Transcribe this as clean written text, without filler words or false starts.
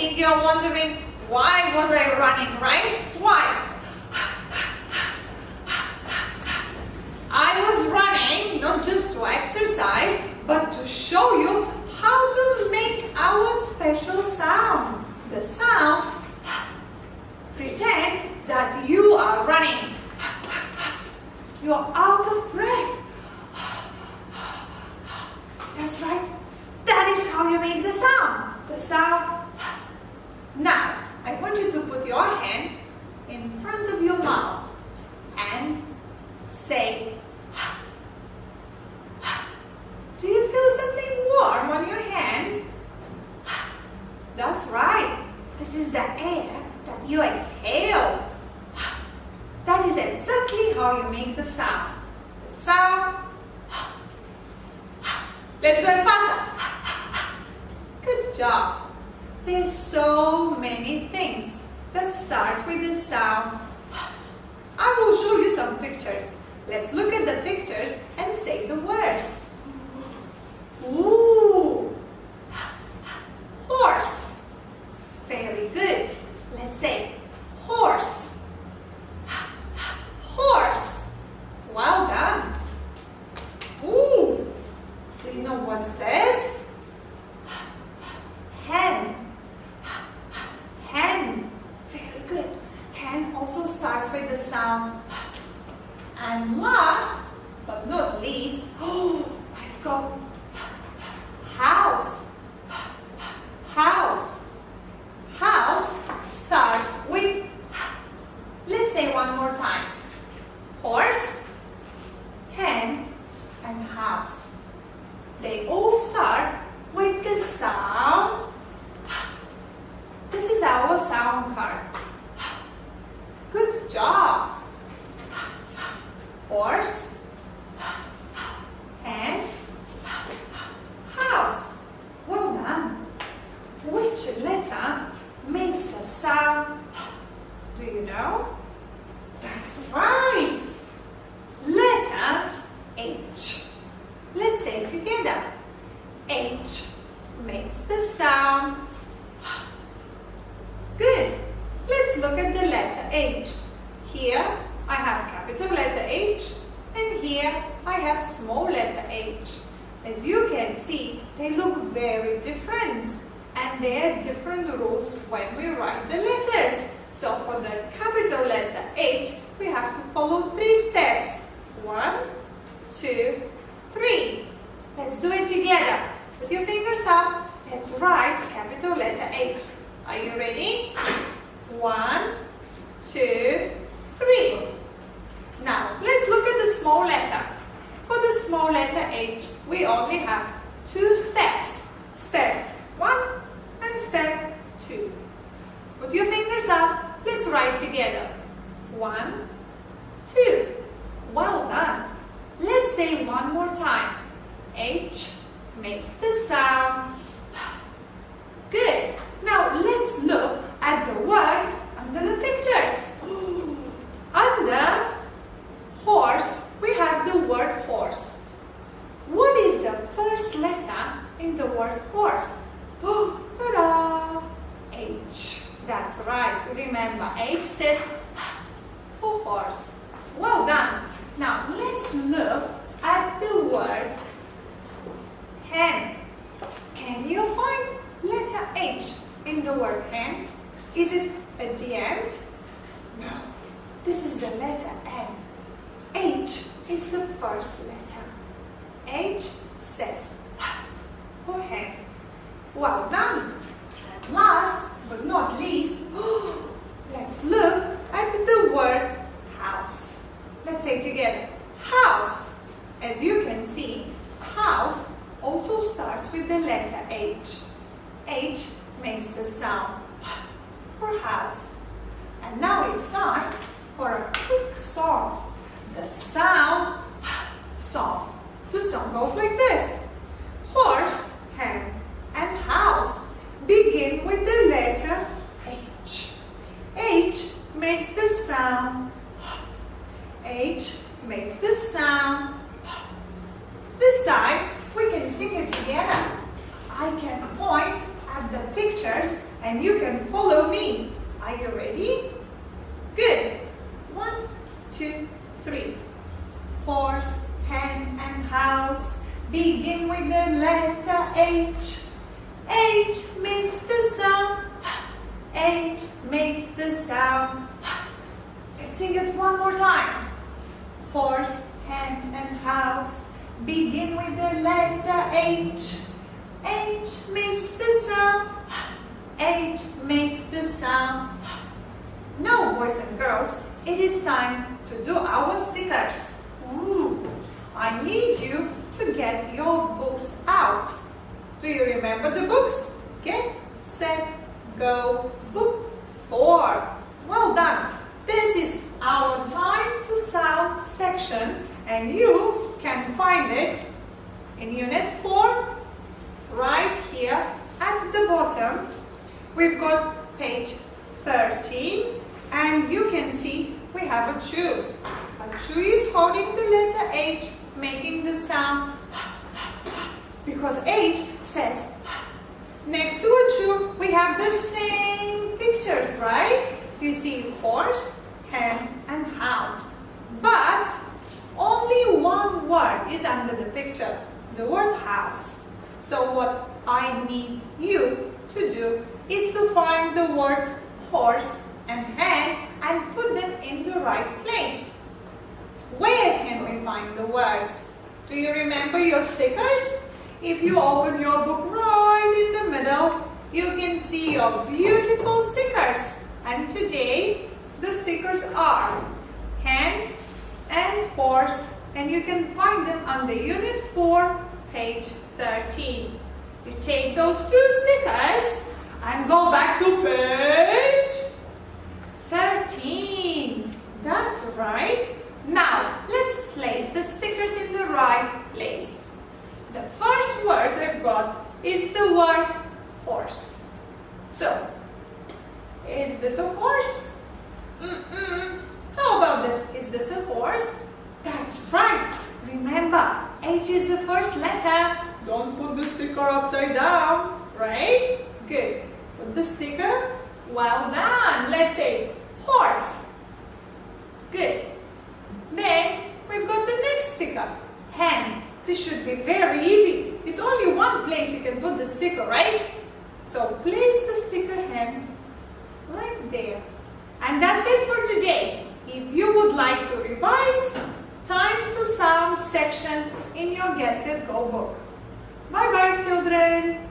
think you're wondering, why was I running, right? Why? I was running not just to exercise, but to show you how to make our special sound. The sound, pretend that you are running. You are out of breath. That's right. That is how you make the sound. The sound. Now, I want you to put your hand in front of your mouth and say, do you feel something warm on your hand? That's right. This is the air that you exhale. That is exactly how you make the sound. The sound. Let's do it faster. Good job. There's so many things that start with the sound. I will show you some pictures. Let's look at the pictures and say the words. Ooh. Horse. Very good. Let's say horse. Horse. Well done. Ooh. Do you know what's this? Hen. Hen. Very good. Hen also starts with the sound. And last but not least, I've got house. House. House starts with, let's say one more time. Horse, hen, and house. They all start with the sound. This is our sound card. Good job. Horse, hen, house. Well done. Which letter makes the sound? Do you know? That's right. Letter H. Let's say it together. H makes the sound. Good. Let's look at the letter H. Here I have capital letter H, and here I have small letter h. As you can see, they look very different, and there are different rules when we write the letters. So for the capital letter H, we have to follow 3 steps. 1, 2, 3. Let's do it together. Put your fingers up. Let's write capital letter H. Are you ready? 1, 2, 3. Now, let's look at the small letter. For the small letter H, we only have 2 steps. Step 1 and step 2. Put your fingers up. Let's write together. 1, 2. Well done. Let's say one more time. H makes the sound. Good. Now let's look at the words under the pictures. Under horse, we have the word horse. What is the first letter in the word horse? Ta-da! H. That's right. Remember, H says for horse. Well done. Now let's look at the word hen. Can you find letter H in the word hen? Is it at the end? No. This is the letter N. H is the first letter. H says for hen. Well done. And last but not least, let's look at the word house. Let's say together, house. As you can see, house also starts with the letter H. H makes the sound for house. And now it's time for a quick song. The sound song. The song goes like this. Horse, hen, and house begin with the letter H. H makes the sound. H makes the sound. This time we can sing it together. I can point at the pictures and you H makes the sound. H makes the sound. Let's sing it one more time. Horse, hen, and house begin with the letter H. H makes the sound. H makes the sound. Now, boys and girls, it is time to do our stickers. I need you to get your books out. Do you remember the books? Get, set, go, book 4. Well done. This is our time to sound section, and you can find it in Unit 4 right here at the bottom. We've got page 13, and you can see we have a chew. A chew is holding the letter H, making the sound because H says. Next to a chew, we have the same pictures, right? You see horse, hen, and house. But only one word is under the picture, the word house. So what I need you to do is to find the words horse and hen and put them in the right place. Where can we find the words? Do you remember your stickers? If you open your book right in the middle, you can see your beautiful stickers. And today, the stickers are hen and horse, and you can find them under Unit 4, page 13. You take those 2 stickers and go back to page 13. That's right. Now, let's place the stickers in the right place. The first word I've got is the word horse. So, is this a horse? How about this? Is this a horse? That's right. Remember, H is the first letter. Don't put the sticker upside down, right? Good. Put the sticker. Well done. Let's say horse. Good. Then we've got the next sticker, hen. This should be very easy. It's only one place you can put the sticker, right? So place the sticker hen right there. And that's it for today. If you would like to revise, time to sound section in your Get Set Go book. Bye bye, children.